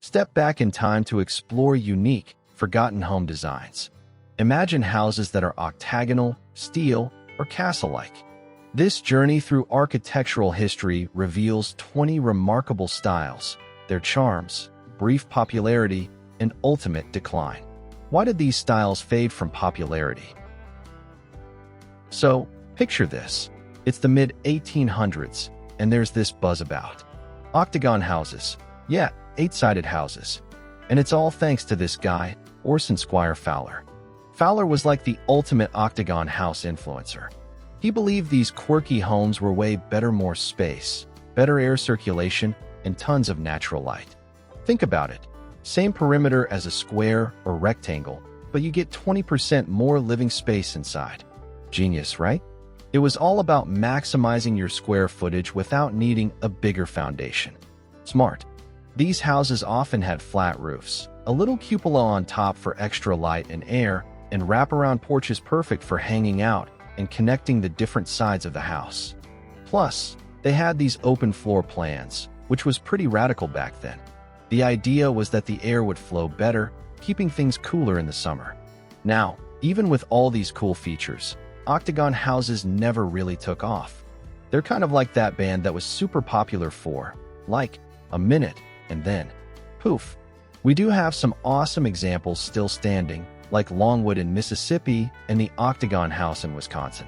Step back in time to explore unique, forgotten home designs. Imagine houses that are octagonal, steel, or castle-like. This journey through architectural history reveals 20 remarkable styles, their charms, brief popularity, and ultimate decline. Why did these styles fade from popularity? So, picture this. It's the mid-1800s, and there's this buzz about Octagon houses. Yeah, 8-sided houses. And it's all thanks to this guy, Orson Squire Fowler. Fowler was like the ultimate Octagon house influencer. He believed these quirky homes were way better, more space, better air circulation, and tons of natural light. Think about it. Same perimeter as a square or rectangle, but you get 20% more living space inside. Genius, right? It was all about maximizing your square footage without needing a bigger foundation. Smart. These houses often had flat roofs, a little cupola on top for extra light and air, and wraparound porches perfect for hanging out and connecting the different sides of the house. Plus, they had these open floor plans, which was pretty radical back then. The idea was that the air would flow better, keeping things cooler in the summer. Now, even with all these cool features, Octagon houses never really took off. They're kind of like that band that was super popular for, like, a minute, and then, poof. We do have some awesome examples still standing, like Longwood in Mississippi and the Octagon House in Wisconsin.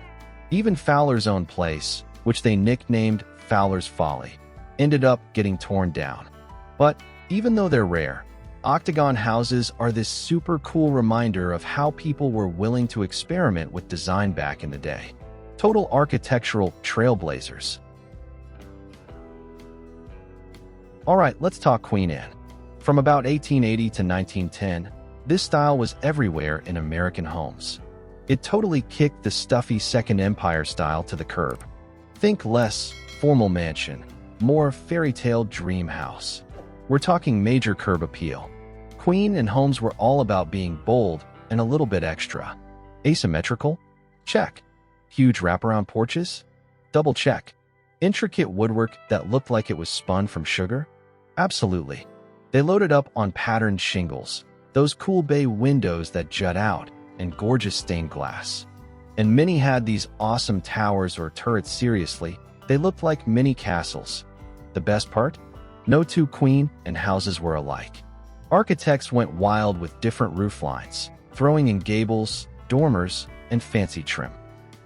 Even Fowler's own place, which they nicknamed Fowler's Folly, ended up getting torn down. But even though they're rare, Octagon houses are this super cool reminder of how people were willing to experiment with design back in the day. Total architectural trailblazers. Alright, let's talk Queen Anne. From about 1880 to 1910, this style was everywhere in American homes. It totally kicked the stuffy Second Empire style to the curb. Think less formal mansion, more fairy tale dream house. We're talking major curb appeal. Queen Anne homes were all about being bold and a little bit extra. Asymmetrical? Check. Huge wraparound porches? Double check. Intricate woodwork that looked like it was spun from sugar? Absolutely. They loaded up on patterned shingles, those cool bay windows that jut out, and gorgeous stained glass. And many had these awesome towers or turrets. Seriously, they looked like mini castles. The best part? No two Queen Anne houses were alike. Architects went wild with different roof lines, throwing in gables, dormers, and fancy trim.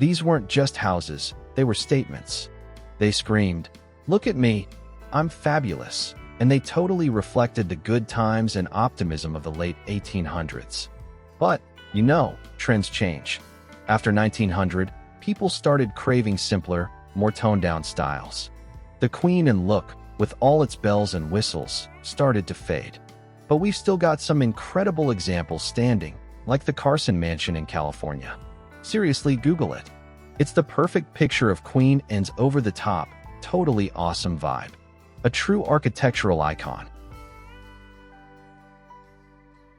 These weren't just houses, they were statements. They screamed, "Look at me, I'm fabulous," and they totally reflected the good times and optimism of the late 1800s. But, trends change. After 1900, people started craving simpler, more toned-down styles. The Queen Anne look, with all its bells and whistles, started to fade. But we've still got some incredible examples standing, like the Carson Mansion in California. Seriously, Google it. It's the perfect picture of Queen Anne's over-the-top, totally awesome vibe. A true architectural icon.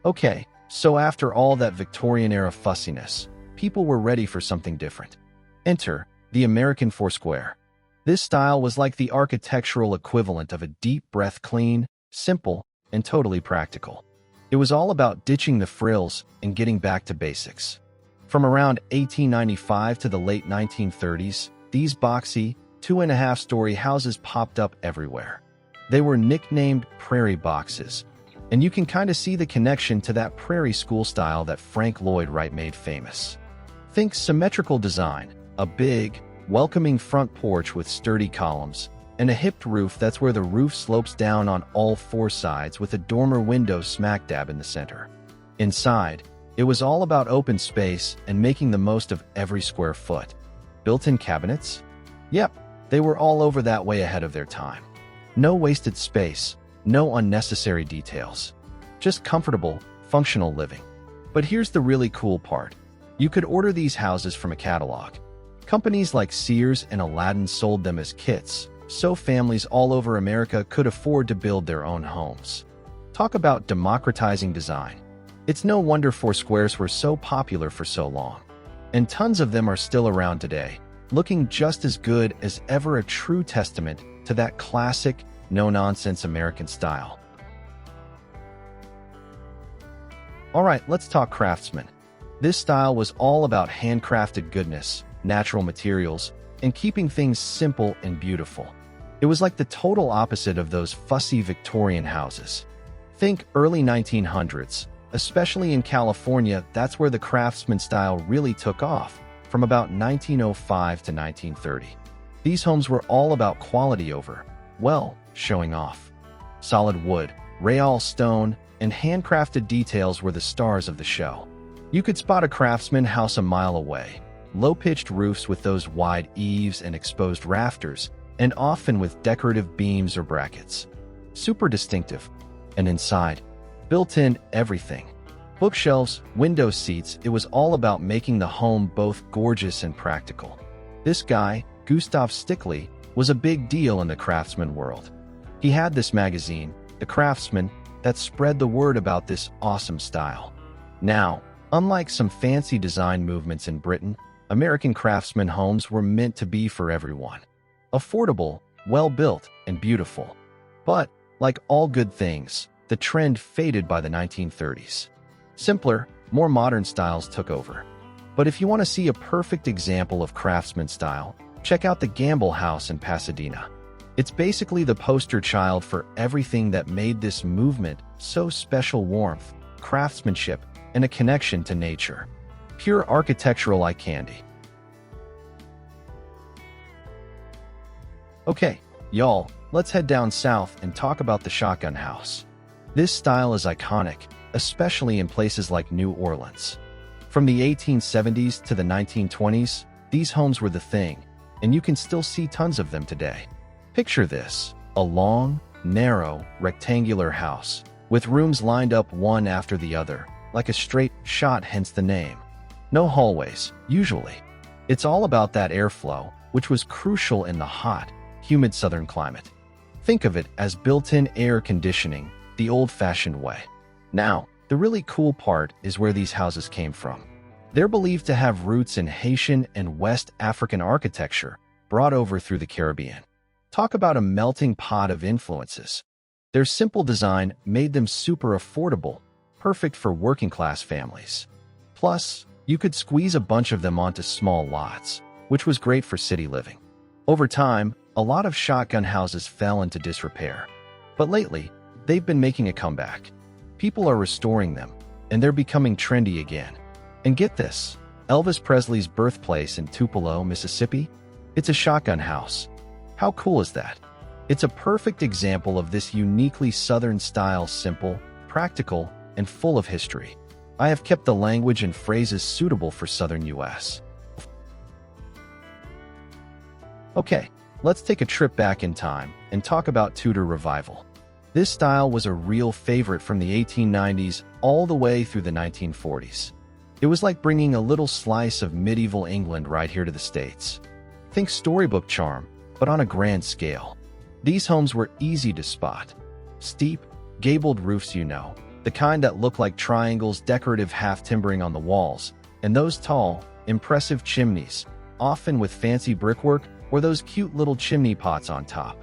Okay, so after all that Victorian-era fussiness, people were ready for something different. Enter the American Foursquare. This style was like the architectural equivalent of a deep breath, clean, simple, and totally practical. It was all about ditching the frills and getting back to basics. From around 1895 to the late 1930s, these boxy, 2.5-story houses popped up everywhere. They were nicknamed prairie boxes, and you can kind of see the connection to that prairie school style that Frank Lloyd Wright made famous. Think symmetrical design, a big, welcoming front porch with sturdy columns, and a hipped roof that's where the roof slopes down on all four sides with a dormer window smack dab in the center. Inside, it was all about open space and making the most of every square foot. Built-in cabinets? Yep, they were all over that way ahead of their time. No wasted space, no unnecessary details. Just comfortable, functional living. But here's the really cool part. You could order these houses from a catalog. Companies like Sears and Aladdin sold them as kits, so families all over America could afford to build their own homes. Talk about democratizing design. It's no wonder Foursquares were so popular for so long. And tons of them are still around today, looking just as good as ever, a true testament to that classic, no-nonsense American style. Alright, let's talk Craftsman. This style was all about handcrafted goodness, natural materials, and keeping things simple and beautiful. It was like the total opposite of those fussy Victorian houses. Think early 1900s. Especially in California, that's where the Craftsman style really took off, from about 1905 to 1930. These homes were all about quality over, well, showing off. Solid wood, Real stone, and handcrafted details were the stars of the show. You could spot a Craftsman house a mile away. Low-pitched roofs with those wide eaves and exposed rafters, and often with decorative beams or brackets. Super distinctive. And inside, built-in everything. Bookshelves, window seats, it was all about making the home both gorgeous and practical. This guy, Gustav Stickley, was a big deal in the Craftsman world. He had this magazine, The Craftsman, that spread the word about this awesome style. Now, unlike some fancy design movements in Britain, American Craftsman homes were meant to be for everyone. Affordable, well-built, and beautiful. But, like all good things, the trend faded by the 1930s. Simpler, more modern styles took over. But if you want to see a perfect example of Craftsman style, check out the Gamble House in Pasadena. It's basically the poster child for everything that made this movement so special: warmth, craftsmanship, and a connection to nature. Pure architectural eye candy. Okay, y'all, let's head down south and talk about the Shotgun House. This style is iconic, especially in places like New Orleans. From the 1870s to the 1920s, these homes were the thing, and you can still see tons of them today. Picture this: a long, narrow, rectangular house, with rooms lined up one after the other, like a straight shot, hence the name. No hallways, usually. It's all about that airflow, which was crucial in the hot, humid southern climate. Think of it as built-in air conditioning, the old-fashioned way. Now, the really cool part is where these houses came from. They're believed to have roots in Haitian and West African architecture, brought over through the Caribbean. Talk about a melting pot of influences. Their simple design made them super affordable, perfect for working-class families. Plus, you could squeeze a bunch of them onto small lots, which was great for city living. Over time, a lot of shotgun houses fell into disrepair. But lately, they've been making a comeback. People are restoring them, and they're becoming trendy again. And get this, Elvis Presley's birthplace in Tupelo, Mississippi? It's a shotgun house. How cool is that? It's a perfect example of this uniquely Southern style: simple, practical, and full of history. I have kept the language and phrases suitable for Southern US. Okay, let's take a trip back in time and talk about Tudor Revival. This style was a real favorite from the 1890s all the way through the 1940s. It was like bringing a little slice of medieval England right here to the States. Think storybook charm, but on a grand scale. These homes were easy to spot. Steep, gabled roofs, the kind that look like triangles, decorative half-timbering on the walls, and those tall, impressive chimneys, often with fancy brickwork or those cute little chimney pots on top.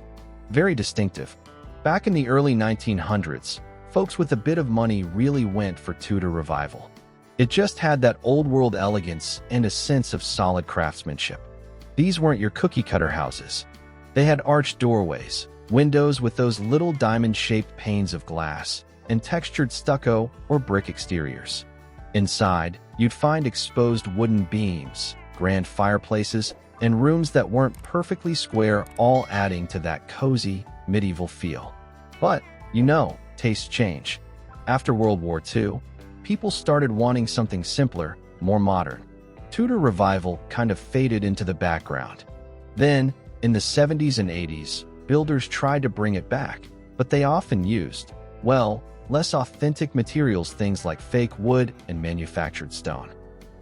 Very distinctive. Back in the early 1900s, folks with a bit of money really went for Tudor Revival. It just had that old-world elegance and a sense of solid craftsmanship. These weren't your cookie-cutter houses. They had arched doorways, windows with those little diamond-shaped panes of glass, and textured stucco or brick exteriors. Inside, you'd find exposed wooden beams, grand fireplaces, and rooms that weren't perfectly square, all adding to that cozy, medieval feel. But, tastes change. After World War II, people started wanting something simpler, more modern. Tudor Revival kind of faded into the background. Then, in the 70s and 80s, builders tried to bring it back, but they often used, less authentic materials, things like fake wood and manufactured stone.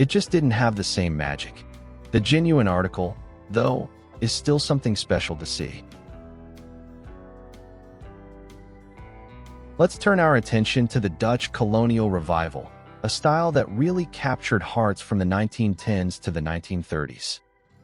It just didn't have the same magic. The genuine article, though, is still something special to see. Let's turn our attention to the Dutch Colonial Revival, a style that really captured hearts from the 1910s to the 1930s.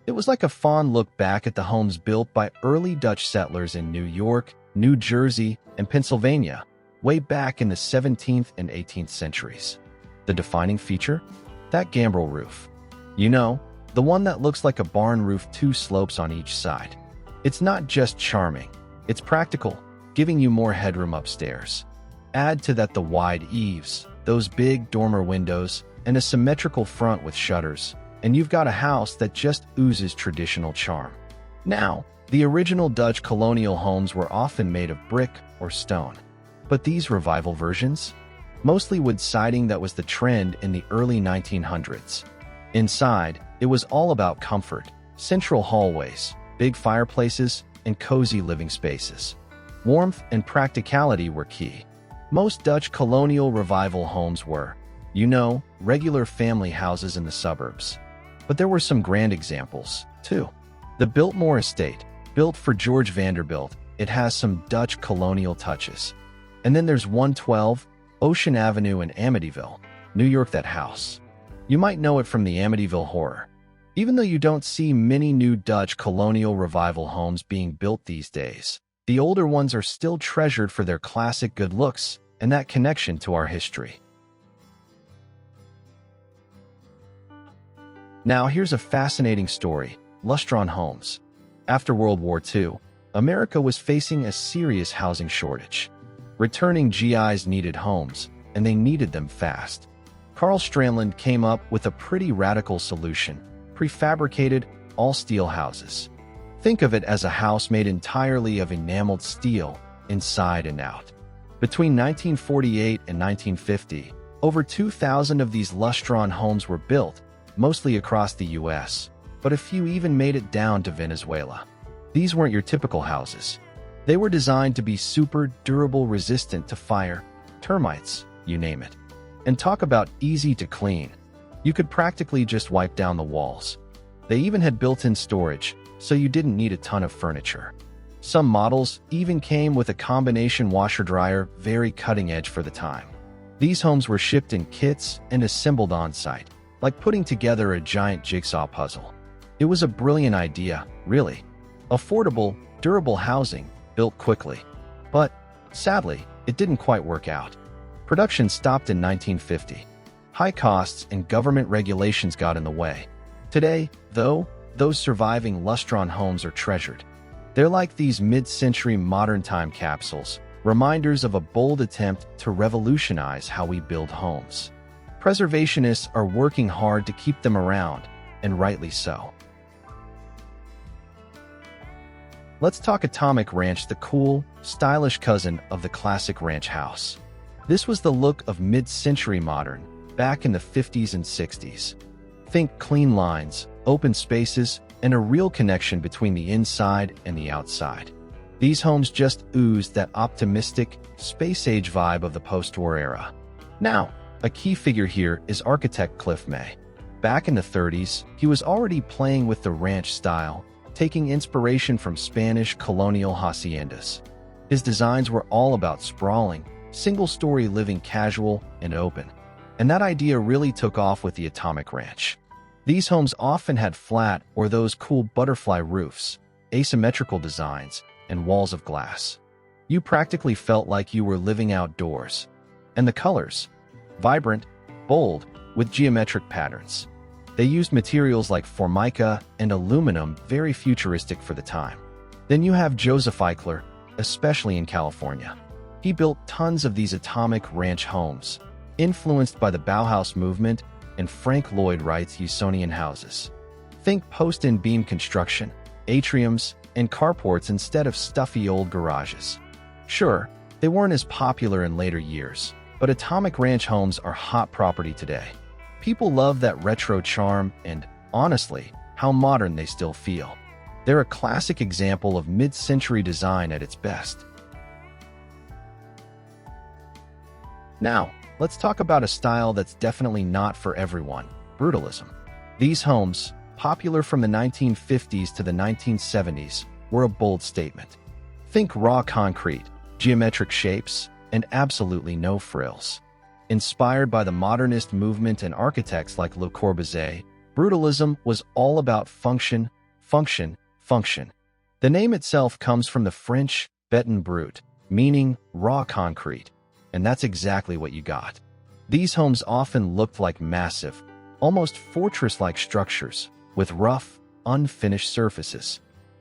It was like a fond look back at the homes built by early Dutch settlers in New York, New Jersey, and Pennsylvania, way back in the 17th and 18th centuries. The defining feature? That gambrel roof. You know, the one that looks like a barn roof, two slopes on each side. It's not just charming, it's practical, giving you more headroom upstairs. Add to that the wide eaves, those big dormer windows, and a symmetrical front with shutters, and you've got a house that just oozes traditional charm. Now, the original Dutch colonial homes were often made of brick or stone. But these revival versions? Mostly wood siding that was the trend in the early 1900s. Inside, it was all about comfort, central hallways, big fireplaces, and cozy living spaces. Warmth and practicality were key. Most Dutch colonial revival homes were, you know, regular family houses in the suburbs. But there were some grand examples, too. The Biltmore Estate, built for George Vanderbilt, it has some Dutch colonial touches. And then there's 112 Ocean Avenue in Amityville, New York. That house, you might know it from the Amityville Horror. Even though you don't see many new Dutch colonial revival homes being built these days, the older ones are still treasured for their classic good looks and that connection to our history. Now here's a fascinating story, Lustron Homes. After World War II, America was facing a serious housing shortage. Returning GIs needed homes, and they needed them fast. Carl Strandland came up with a pretty radical solution: prefabricated, all-steel houses. Think of it as a house made entirely of enameled steel, inside and out. Between 1948 and 1950, over 2,000 of these Lustron homes were built, mostly across the U.S., but a few even made it down to Venezuela. These weren't your typical houses. They were designed to be super durable, resistant to fire, termites, you name it. And talk about easy to clean. You could practically just wipe down the walls. They even had built-in storage, so you didn't need a ton of furniture. Some models even came with a combination washer-dryer, very cutting-edge for the time. These homes were shipped in kits and assembled on-site, like putting together a giant jigsaw puzzle. It was a brilliant idea, really. Affordable, durable housing, built quickly. But, sadly, it didn't quite work out. Production stopped in 1950. High costs and government regulations got in the way. Today, though, those surviving Lustron homes are treasured. They're like these mid-century modern time capsules, reminders of a bold attempt to revolutionize how we build homes. Preservationists are working hard to keep them around, and rightly so. Let's talk Atomic Ranch, the cool, stylish cousin of the classic ranch house. This was the look of mid-century modern, back in the 50s and 60s. Think clean lines, open spaces, and a real connection between the inside and the outside. These homes just ooze that optimistic, space-age vibe of the post-war era. Now, a key figure here is architect Cliff May. Back in the 30s, he was already playing with the ranch style, taking inspiration from Spanish colonial haciendas. His designs were all about sprawling, single-story living, casual and open. And that idea really took off with the Atomic Ranch. These homes often had flat or those cool butterfly roofs, asymmetrical designs, and walls of glass. You practically felt like you were living outdoors. And the colors? Vibrant, bold, with geometric patterns. They used materials like formica and aluminum, very futuristic for the time. Then you have Joseph Eichler, especially in California. He built tons of these Atomic Ranch homes, influenced by the Bauhaus movement and Frank Lloyd Wright's Usonian houses. Think post and beam construction, atriums, and carports instead of stuffy old garages. Sure, they weren't as popular in later years, but Atomic Ranch homes are hot property today. People love that retro charm and, honestly, how modern they still feel. They're a classic example of mid-century design at its best. Now, let's talk about a style that's definitely not for everyone: Brutalism. These homes, popular from the 1950s to the 1970s, were a bold statement. Think raw concrete, geometric shapes, and absolutely no frills. Inspired by the modernist movement and architects like Le Corbusier, Brutalism was all about function, function, function. The name itself comes from the French béton brut, meaning raw concrete, and that's exactly what you got. These homes often looked like massive, almost fortress-like structures with rough, unfinished surfaces.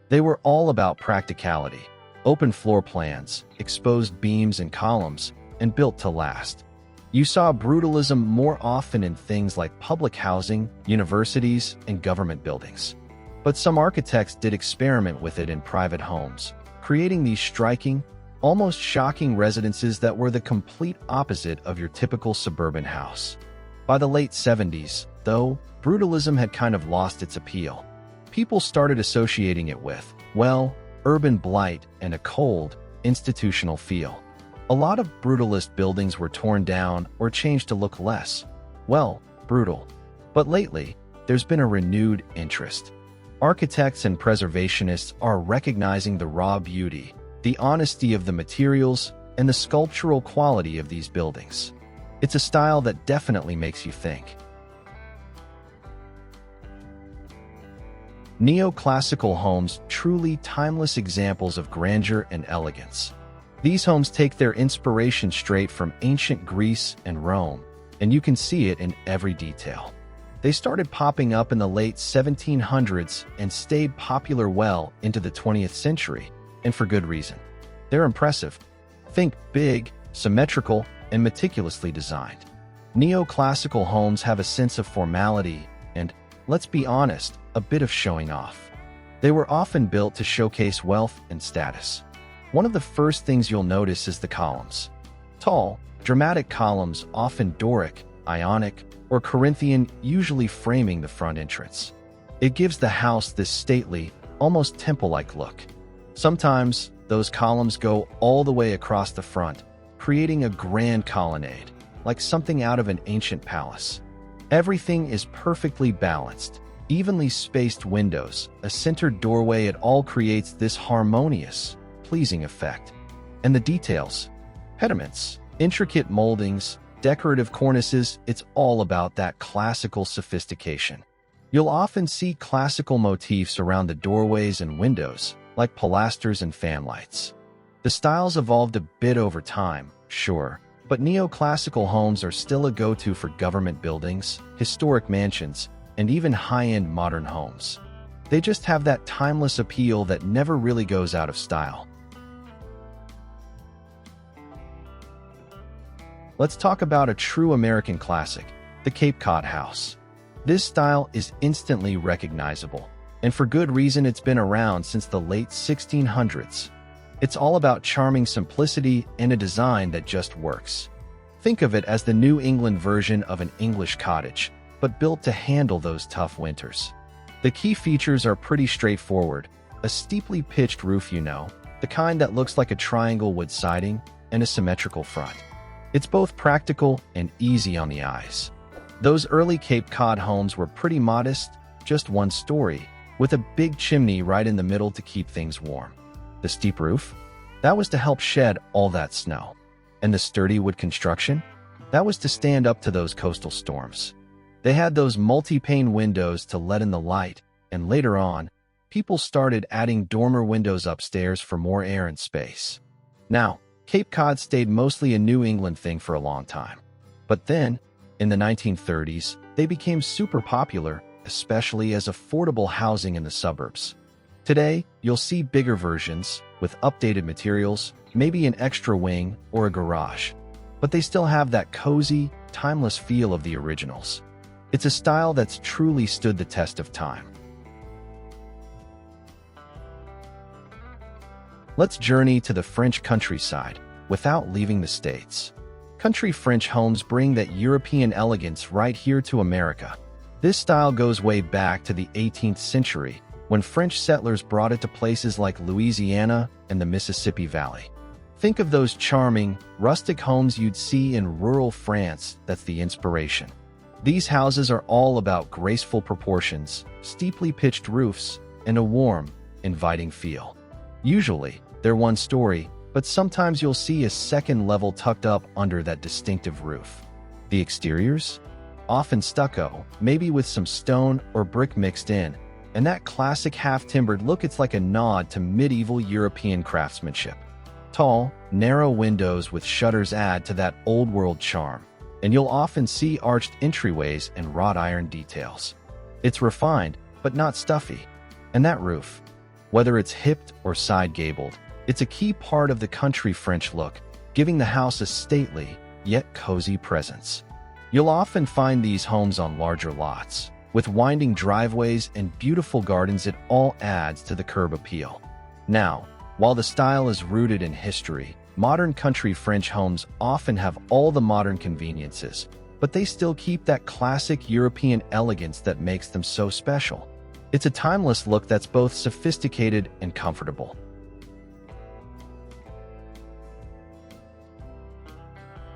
They were all about practicality, open floor plans, exposed beams and columns, and built to last. You saw brutalism more often in things like public housing, universities, and government buildings. But some architects did experiment with it in private homes, creating these striking, almost shocking residences that were the complete opposite of your typical suburban house. By the late 70s, though, brutalism had kind of lost its appeal. People started associating it with, well, urban blight and a cold, institutional feel. A lot of brutalist buildings were torn down or changed to look less, well, brutal. But lately, there's been a renewed interest. Architects and preservationists are recognizing the raw beauty, the honesty of the materials, and the sculptural quality of these buildings. It's a style that definitely makes you think. Neoclassical homes, truly timeless examples of grandeur and elegance. These homes take their inspiration straight from ancient Greece and Rome, and you can see it in every detail. They started popping up in the late 1700s and stayed popular well into the 20th century, and for good reason. They're impressive. Think big, symmetrical, and meticulously designed. Neoclassical homes have a sense of formality and, let's be honest, a bit of showing off. They were often built to showcase wealth and status. One of the first things you'll notice is the columns. Tall, dramatic columns, often Doric, Ionic, or Corinthian, usually framing the front entrance. It gives the house this stately, almost temple-like look. Sometimes, those columns go all the way across the front, creating a grand colonnade, like something out of an ancient palace. Everything is perfectly balanced, evenly spaced windows, a centered doorway. It all creates this harmonious, pleasing effect. And the details, pediments, intricate moldings, decorative cornices, it's all about that classical sophistication. You'll often see classical motifs around the doorways and windows, like pilasters and fanlights. The styles evolved a bit over time, sure, but neoclassical homes are still a go-to for government buildings, historic mansions, and even high-end modern homes. They just have that timeless appeal that never really goes out of style. Let's talk about a true American classic, the Cape Cod house. This style is instantly recognizable, and for good reason. It's been around since the late 1600s. It's all about charming simplicity and a design that just works. Think of it as the New England version of an English cottage, but built to handle those tough winters. The key features are pretty straightforward. A steeply pitched roof, the kind that looks like a triangle wood siding, and a symmetrical front. It's both practical and easy on the eyes. Those early Cape Cod homes were pretty modest, just one story, with a big chimney right in the middle to keep things warm. The steep roof? That was to help shed all that snow. And the sturdy wood construction? That was to stand up to those coastal storms. They had those multi-pane windows to let in the light, and later on, people started adding dormer windows upstairs for more air and space. Now, Cape Cod stayed mostly a New England thing for a long time. But then, in the 1930s, they became super popular, especially as affordable housing in the suburbs. Today, you'll see bigger versions, with updated materials, maybe an extra wing or a garage. But they still have that cozy, timeless feel of the originals. It's a style that's truly stood the test of time. Let's journey to the French countryside, without leaving the States. Country French homes bring that European elegance right here to America. This style goes way back to the 18th century, when French settlers brought it to places like Louisiana and the Mississippi Valley. Think of those charming, rustic homes you'd see in rural France. That's the inspiration. These houses are all about graceful proportions, steeply pitched roofs, and a warm, inviting feel. Usually, they're one story, but sometimes you'll see a second level tucked up under that distinctive roof. The exteriors? Often stucco, maybe with some stone or brick mixed in, and that classic half-timbered look. It's like a nod to medieval European craftsmanship. Tall, narrow windows with shutters add to that old-world charm. and you'll often see arched entryways and wrought iron details. It's refined, but not stuffy. And that roof, whether it's hipped or side-gabled, it's a key part of the country French look, giving the house a stately, yet cozy presence. You'll often find these homes on larger lots. With winding driveways and beautiful gardens, it all adds to the curb appeal. Now, while the style is rooted in history, modern country French homes often have all the modern conveniences, but they still keep that classic European elegance that makes them so special. It's a timeless look that's both sophisticated and comfortable.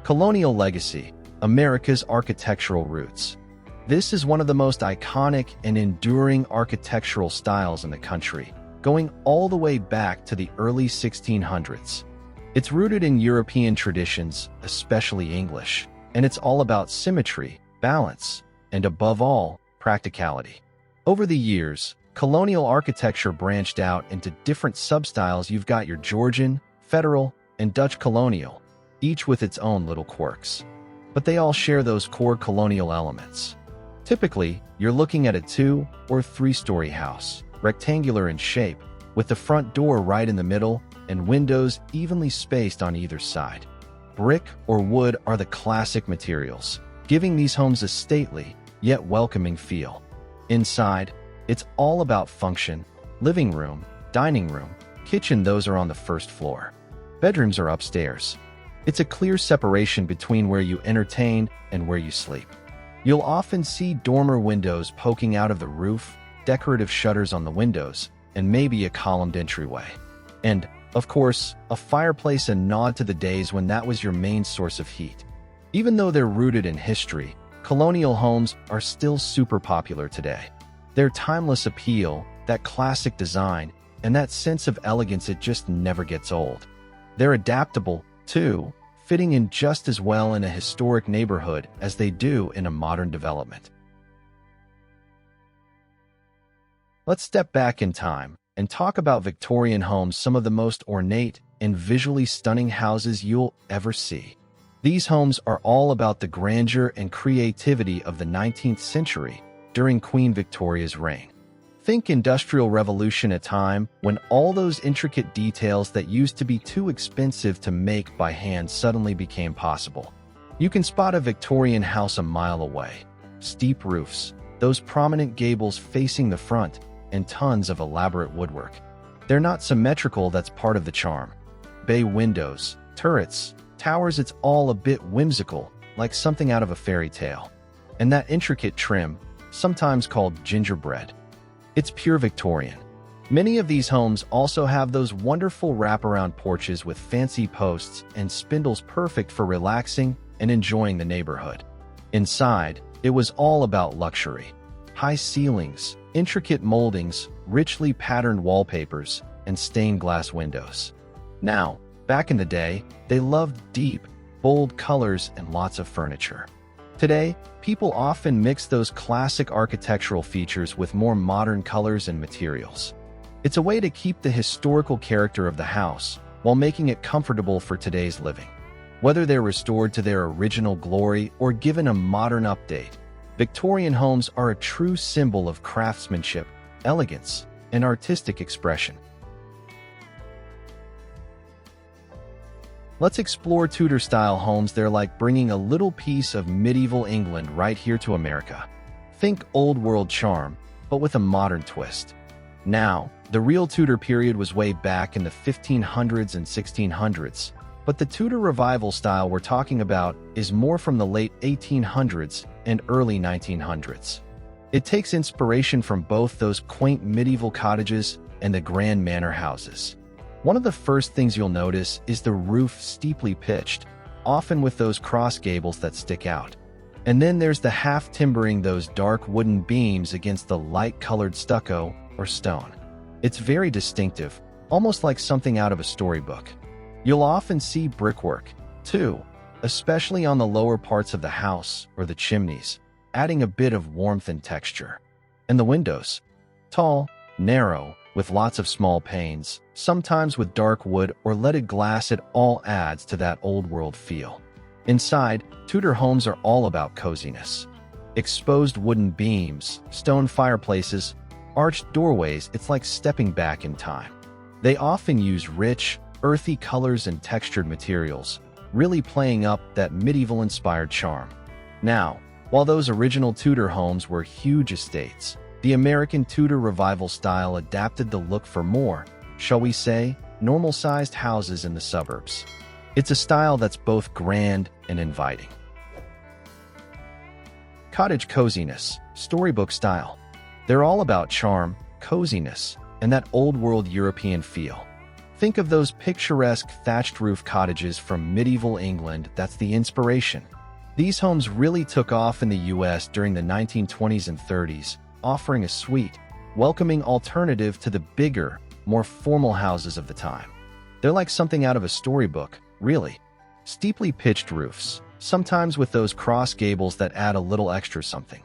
Colonial legacy, America's architectural roots. This is one of the most iconic and enduring architectural styles in the country, going all the way back to the early 1600s. It's rooted in European traditions, especially English, and it's all about symmetry, balance, and above all, practicality. Over the years, colonial architecture branched out into different substyles. You've got your Georgian, Federal, and Dutch colonial, each with its own little quirks. But they all share those core colonial elements. Typically, you're looking at a 2- or 3-story house, rectangular in shape, with the front door right in the middle and windows evenly spaced on either side. Brick or wood are the classic materials, giving these homes a stately, yet welcoming feel. Inside, it's all about function. Living room, dining room, kitchen, those are on the first floor. Bedrooms are upstairs. It's a clear separation between where you entertain and where you sleep. You'll often see dormer windows poking out of the roof, decorative shutters on the windows, and maybe a columned entryway. And, of course, a fireplace, a nod to the days when that was your main source of heat. Even though they're rooted in history, colonial homes are still super popular today. Their timeless appeal, that classic design, and that sense of elegance, it just never gets old. They're adaptable, too, fitting in just as well in a historic neighborhood as they do in a modern development. Let's step back in time and talk about Victorian homes, some of the most ornate and visually stunning houses you'll ever see. These homes are all about the grandeur and creativity of the 19th century during Queen Victoria's reign. Think Industrial Revolution, a time when all those intricate details that used to be too expensive to make by hand suddenly became possible. You can spot a Victorian house a mile away. Steep roofs, those prominent gables facing the front, and tons of elaborate woodwork. They're not symmetrical, that's part of the charm. Bay windows, turrets, towers, it's all a bit whimsical, like something out of a fairy tale. And that intricate trim, sometimes called gingerbread, it's pure Victorian. Many of these homes also have those wonderful wraparound porches with fancy posts and spindles, perfect for relaxing and enjoying the neighborhood. Inside, it was all about luxury. High ceilings, intricate moldings, richly patterned wallpapers, and stained glass windows. Now, back in the day, they loved deep, bold colors and lots of furniture. Today, people often mix those classic architectural features with more modern colors and materials. It's a way to keep the historical character of the house while making it comfortable for today's living. Whether they're restored to their original glory or given a modern update, Victorian homes are a true symbol of craftsmanship, elegance, and artistic expression. Let's explore Tudor-style homes. They're like bringing a little piece of medieval England right here to America. Think old-world charm, but with a modern twist. Now, the real Tudor period was way back in the 1500s and 1600s, but the Tudor Revival style we're talking about is more from the late 1800s and early 1900s. It takes inspiration from both those quaint medieval cottages and the grand manor houses. One of the first things you'll notice is the roof steeply pitched, often with those cross gables that stick out. And then there's the half timbering, those dark wooden beams against the light-colored stucco or stone. It's very distinctive, almost like something out of a storybook. You'll often see brickwork, too, especially on the lower parts of the house or the chimneys, adding a bit of warmth and texture. And the windows, tall, narrow, with lots of small panes, sometimes with dark wood or leaded glass, it all adds to that old-world feel. Inside, Tudor homes are all about coziness. Exposed wooden beams, stone fireplaces, arched doorways, it's like stepping back in time. They often use rich, earthy colors and textured materials, really playing up that medieval-inspired charm. Now, while those original Tudor homes were huge estates, the American Tudor Revival style adapted the look for more, shall we say, normal-sized houses in the suburbs. It's a style that's both grand and inviting. Cottage coziness, storybook style. They're all about charm, coziness, and that old-world European feel. Think of those picturesque thatched-roof cottages from medieval England. That's the inspiration. These homes really took off in the US during the 1920s and 30s, offering a sweet, welcoming alternative to the bigger, more formal houses of the time. They're like something out of a storybook, really. Steeply pitched roofs, sometimes with those cross gables that add a little extra something.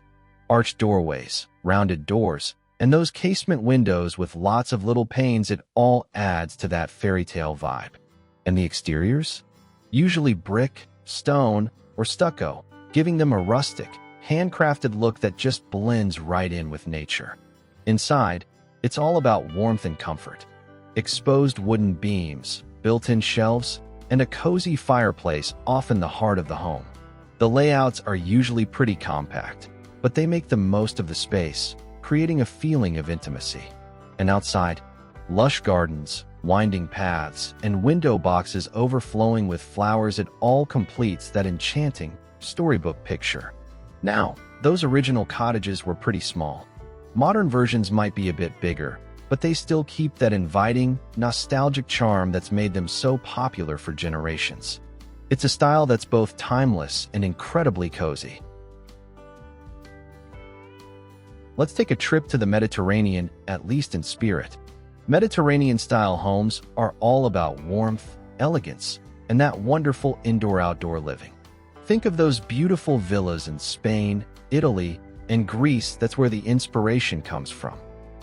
Arched doorways, rounded doors, and those casement windows with lots of little panes, it all adds to that fairy tale vibe. And the exteriors? Usually brick, stone, or stucco, giving them a rustic, handcrafted look that just blends right in with nature. Inside, it's all about warmth and comfort. Exposed wooden beams, built-in shelves, and a cozy fireplace, often the heart of the home. The layouts are usually pretty compact, but they make the most of the space, creating a feeling of intimacy. And outside, lush gardens, winding paths, and window boxes overflowing with flowers, it all completes that enchanting storybook picture. Now, those original cottages were pretty small. Modern versions might be a bit bigger, but they still keep that inviting, nostalgic charm that's made them so popular for generations. It's a style that's both timeless and incredibly cozy. Let's take a trip to the Mediterranean, at least in spirit. Mediterranean-style homes are all about warmth, elegance, and that wonderful indoor-outdoor living. Think of those beautiful villas in Spain, Italy, and Greece. That's where the inspiration comes from.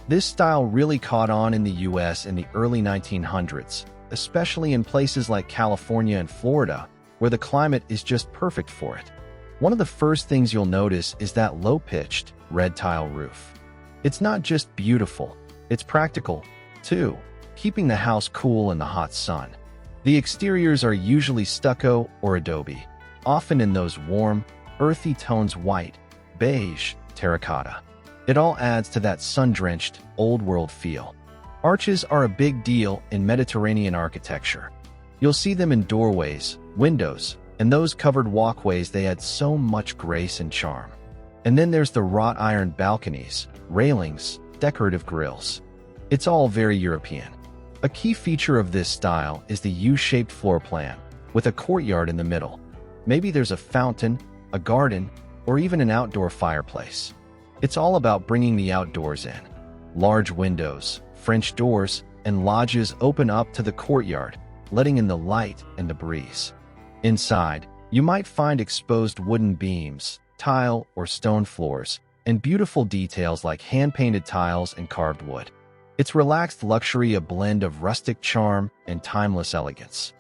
This style really caught on in the US in the early 1900s, especially in places like California and Florida, where the climate is just perfect for it. One of the first things you'll notice is that low-pitched, red tile roof. It's not just beautiful, it's practical, too, keeping the house cool in the hot sun. The exteriors are usually stucco or adobe, often in those warm, earthy tones: white, beige, terracotta. It all adds to that sun-drenched, old-world feel. Arches are a big deal in Mediterranean architecture. You'll see them in doorways, windows, and those covered walkways. They add so much grace and charm. And then there's the wrought iron balconies, railings, decorative grilles. It's all very European. A key feature of this style is the U-shaped floor plan, with a courtyard in the middle. Maybe there's a fountain, a garden, or even an outdoor fireplace. It's all about bringing the outdoors in. Large windows, French doors, and lodges open up to the courtyard, letting in the light and the breeze. Inside, you might find exposed wooden beams, tile or stone floors, and beautiful details like hand-painted tiles and carved wood. It's relaxed luxury, a blend of rustic charm and timeless elegance.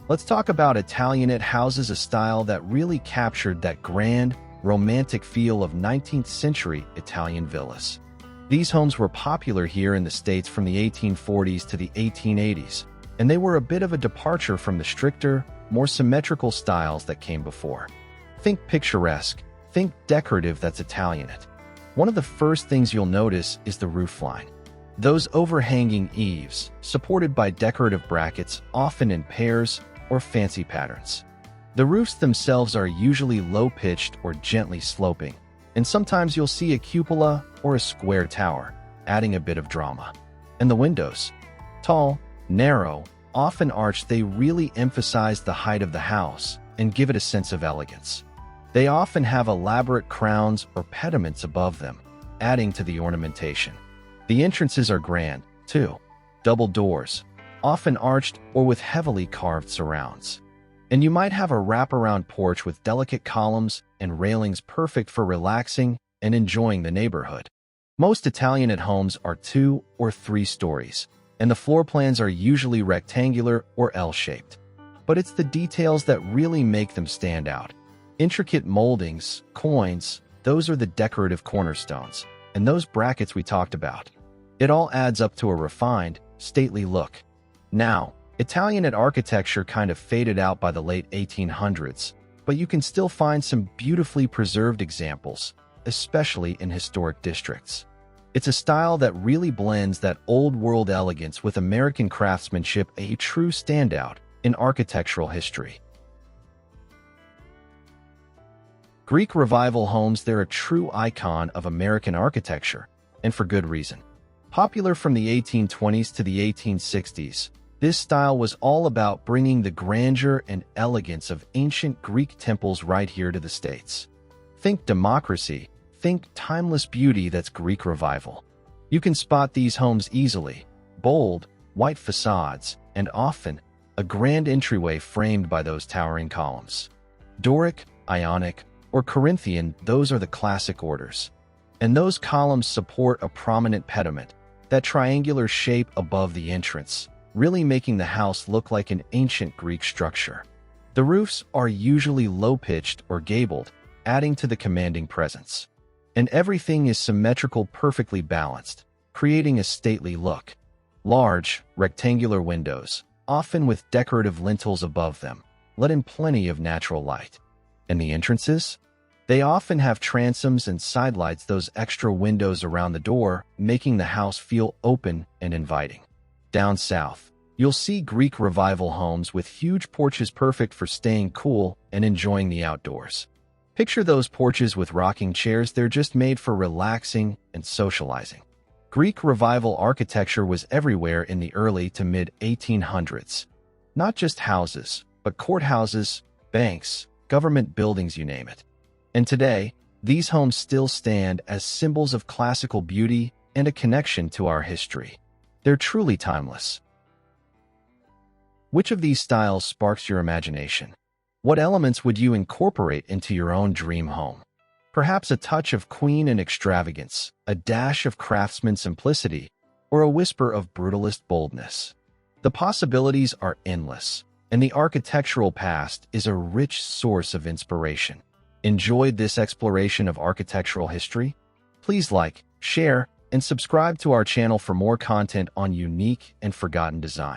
Let's talk about Italianate houses, a style that really captured that grand, romantic feel of 19th century Italian villas. These homes were popular here in the States from the 1840s to the 1880s, and they were a bit of a departure from the stricter, more symmetrical styles that came before. Think picturesque, think decorative. That's Italianate. One of the first things you'll notice is the roofline. Those overhanging eaves, supported by decorative brackets, often in pairs or fancy patterns. The roofs themselves are usually low-pitched or gently sloping, and sometimes you'll see a cupola or a square tower, adding a bit of drama. And the windows, tall, narrow, often arched, they really emphasize the height of the house and give it a sense of elegance. They often have elaborate crowns or pediments above them, adding to the ornamentation. The entrances are grand, too. Double doors, often arched or with heavily carved surrounds. And you might have a wraparound porch with delicate columns and railings, perfect for relaxing and enjoying the neighborhood. Most Italianate homes are 2 or 3 stories, and the floor plans are usually rectangular or L-shaped. But it's the details that really make them stand out. Intricate moldings, coins, those are the decorative cornerstones, and those brackets we talked about. It all adds up to a refined, stately look. Now, Italianate architecture kind of faded out by the late 1800s, but you can still find some beautifully preserved examples, especially in historic districts. It's a style that really blends that old-world elegance with American craftsmanship, a true standout in architectural history. Greek Revival homes, they're a true icon of American architecture, and for good reason. Popular from the 1820s to the 1860s, this style was all about bringing the grandeur and elegance of ancient Greek temples right here to the States. Think democracy, think timeless beauty. That's Greek Revival. You can spot these homes easily: bold, white facades, and often a grand entryway framed by those towering columns. Doric, Ionic, or Corinthian, those are the classic orders. And those columns support a prominent pediment, that triangular shape above the entrance, really making the house look like an ancient Greek structure. The roofs are usually low-pitched or gabled, adding to the commanding presence. And everything is symmetrical, perfectly balanced, creating a stately look. Large, rectangular windows, often with decorative lintels above them, let in plenty of natural light. And the entrances? They often have transoms and sidelights, those extra windows around the door, making the house feel open and inviting. Down south, you'll see Greek Revival homes with huge porches, perfect for staying cool and enjoying the outdoors. Picture those porches with rocking chairs. They're just made for relaxing and socializing. Greek Revival architecture was everywhere in the early to mid-1800s. Not just houses, but courthouses, banks, government buildings, you name it. And today, these homes still stand as symbols of classical beauty and a connection to our history. They're truly timeless. Which of these styles sparks your imagination? What elements would you incorporate into your own dream home? Perhaps a touch of queen and extravagance, a dash of craftsman simplicity, or a whisper of brutalist boldness. The possibilities are endless, and the architectural past is a rich source of inspiration. Enjoyed this exploration of architectural history? Please like, share, and subscribe to our channel for more content on unique and forgotten design.